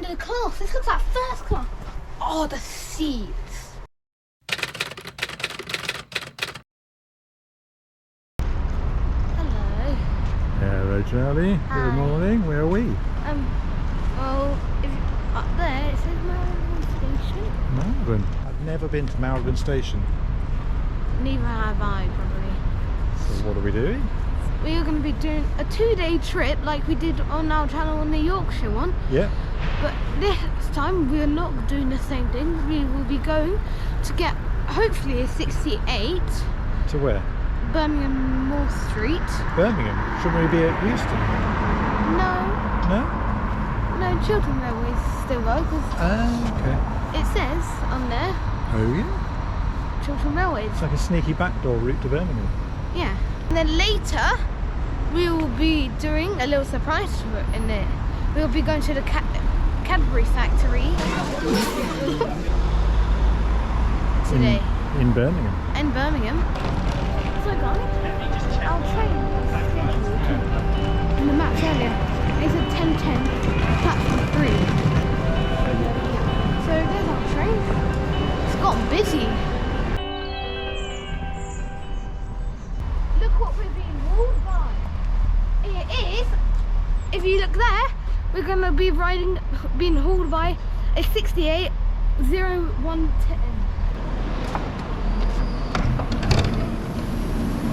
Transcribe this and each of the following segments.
standard class. This looks like first class. Oh, the seats. Hello. Hello, Charlie. Hi. Good morning. Where are we? Well, if you, up there it says Marylebone Station. Marylebone. I've never been to Marylebone Station. Neither have I, probably. So what are we doing? We are going to be doing a 2-day trip like we did on our channel on the Yorkshire one. Yeah. But this time we are not doing the same thing. We will be going to get hopefully a 68 To where? Birmingham Moor Street. Birmingham. Shouldn't we be at Euston? No, No? Chiltern Railways still go because Okay. it says on there Oh yeah. Chiltern Railways. It's like a sneaky backdoor route to Birmingham. Yeah. And then later we will be doing a little surprise in it. We'll be going to the Cadbury factory today In Birmingham. in Birmingham. So guys, our train was scheduled in the maps earlier. It's at 10:10, platform 3. So there's our train. It's got busy. Look what we're being hauled by. It is, if you look there, we're going to be being hauled by a 68 0110.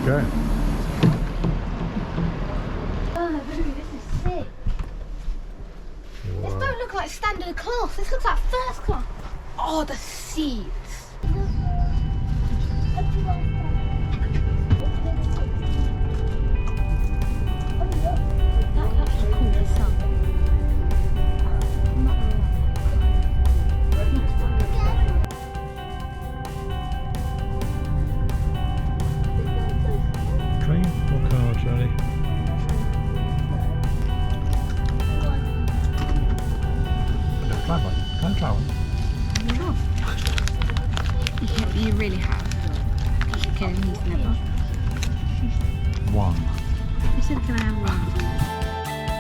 Go. Oh, this is sick. This Wow. don't look like standard class. This looks like first class. Oh, the seats. Train or car, Charlie? Flat one. Can I try one? You really have. Because he's never. One. You said, can I have one?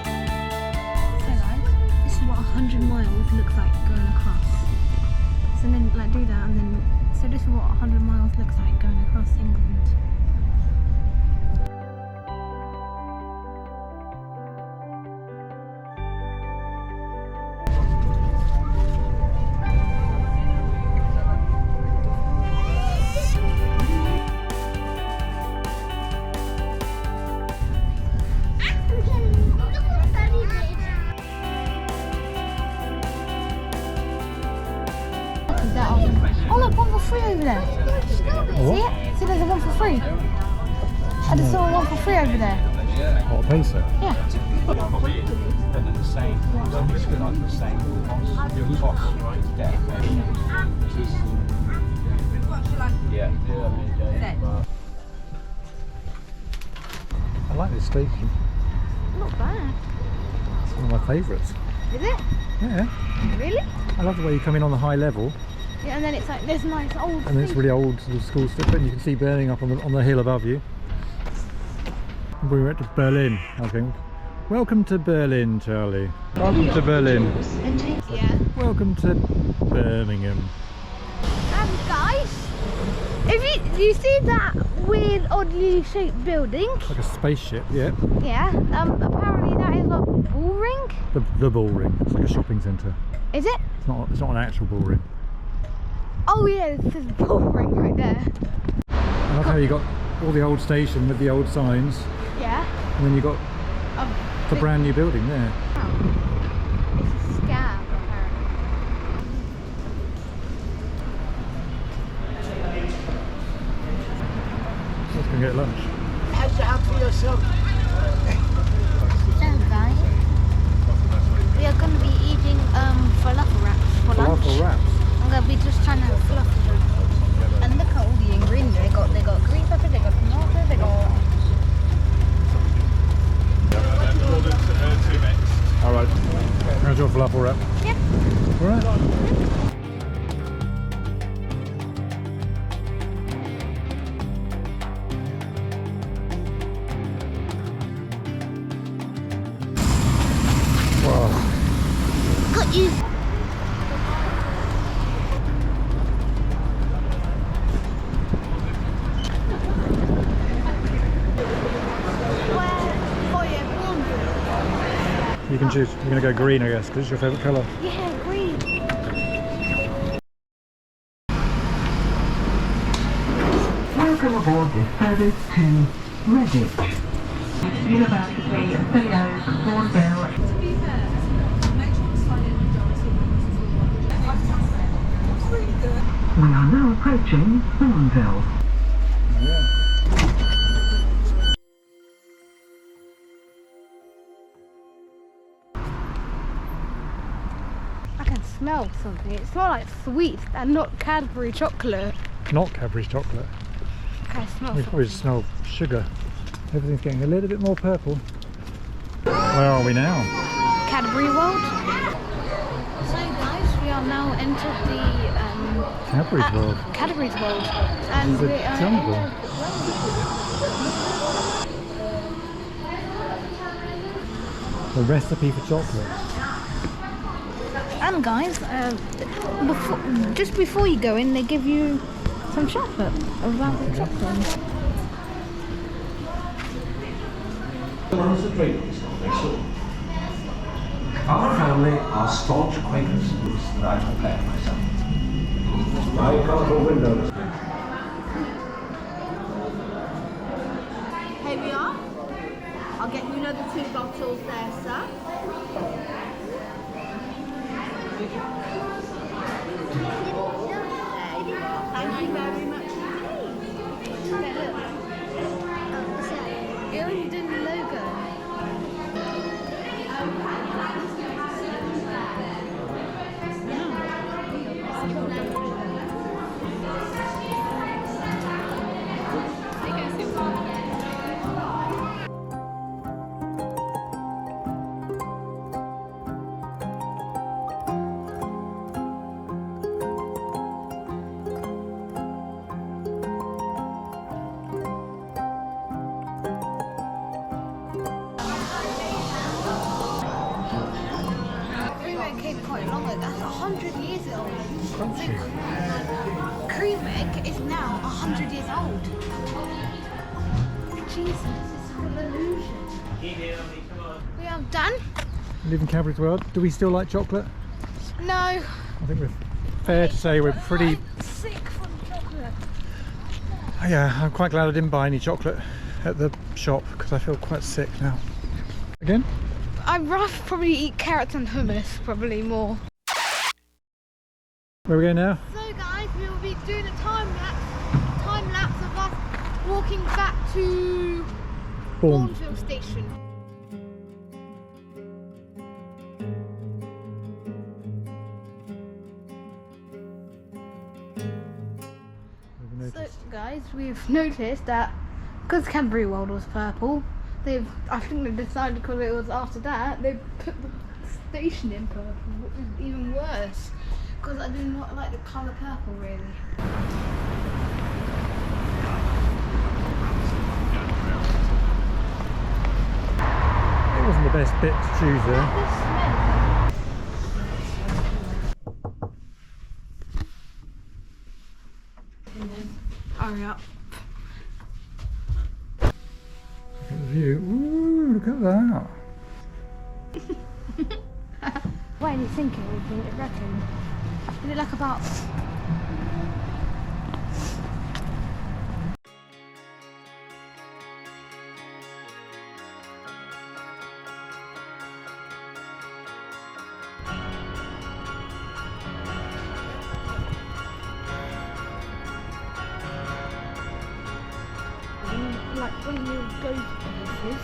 So guys, this is what 100 miles looks like going across. So then like do that and then, so this is what 100 miles looks like going across England. Oh look, 1 for free over there. What? See it? See there's a 1 for free. I just saw a 1 for free over there. What, a peso? Yeah. Then the same, like the same box, I like this station. Not bad. It's one of my favourites. Is it? Yeah. Really? I love the way you come in on the high level. Yeah, and then it's like this nice old And it's really old sort of school stuff, and you can see Birmingham up on the hill above you. We went to Berlin, I think. Welcome to Berlin, Charlie. Welcome to Berlin. Yeah. Welcome to Birmingham. Guys, if you see that weird oddly shaped building? Like a spaceship, yeah. Yeah. Apparently that is a bull ring. The bull ring. It's like a shopping centre. Is it? It's not an actual bull ring. Oh yeah, it says bull ring right there. I love how you got all the old station with the old signs, Yeah. and then you got Oh, the brand new building there. it's a scam apparently. Let's go get lunch. So guys, we are going to be eating falafel wraps for lunch. Falafel wraps. I'm going to be just trying to have falafel wraps. And look at all the ingredients. They got green pepper, they got tomato, they got. Alright. How's your falafel wrap? Yeah. Alright. choose? You're going to go green, I guess, because it's your favourite colour. Yeah, green. Welcome aboard this service to Redditch. University of Bournville. We are now approaching Bournville. I can smell something. It smells like sweet and not Cadbury chocolate. Not Cadbury chocolate. Can I smell We something? probably smell sugar. Everything's getting a little bit more purple. Where are we now? Cadbury World. So guys, we are now entered the Cadbury's World. Cadbury's World. And The we are jungle. The recipe for chocolate. And guys, just before you go in, they give you some chocolate, a round of chocolate. Our family are staunch Quakers, and I prepare myself. My colourful windows. Here we are. I'll get you another 2 bottles there, sir. There you are. Thank you very much indeed. It only did the logo. Quite long ago. That's 100 years old. Crunchy. Cream egg is now 100 years old. Jesus, this is an illusion. We are done. Leaving Cadbury's World. Do we still like chocolate? No. I think we're fair to say we're pretty... I'm sick from chocolate. Oh, yeah, I'm quite glad I didn't buy any chocolate at the shop because I feel quite sick now. Again? I'd rather probably eat carrots and hummus, probably more. Where are we going now? So guys, we will be doing a time lapse of us walking back to Bournville Station. So guys, we've noticed that because Cadbury World was purple, I think they decided because it was after that, they put the station in purple, which is even worse. Because I do not like the colour purple really. It wasn't the best bit to choose there. Hurry up. Look at the view. Ooh, look at that. Why are you thinking we can reckon? Is it like about... like when you go to places,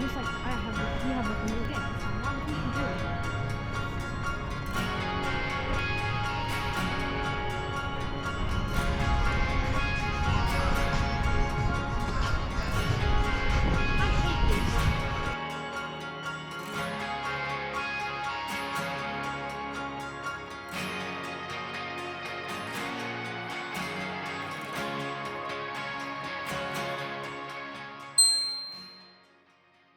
just like you have a new game, so why don't you do it?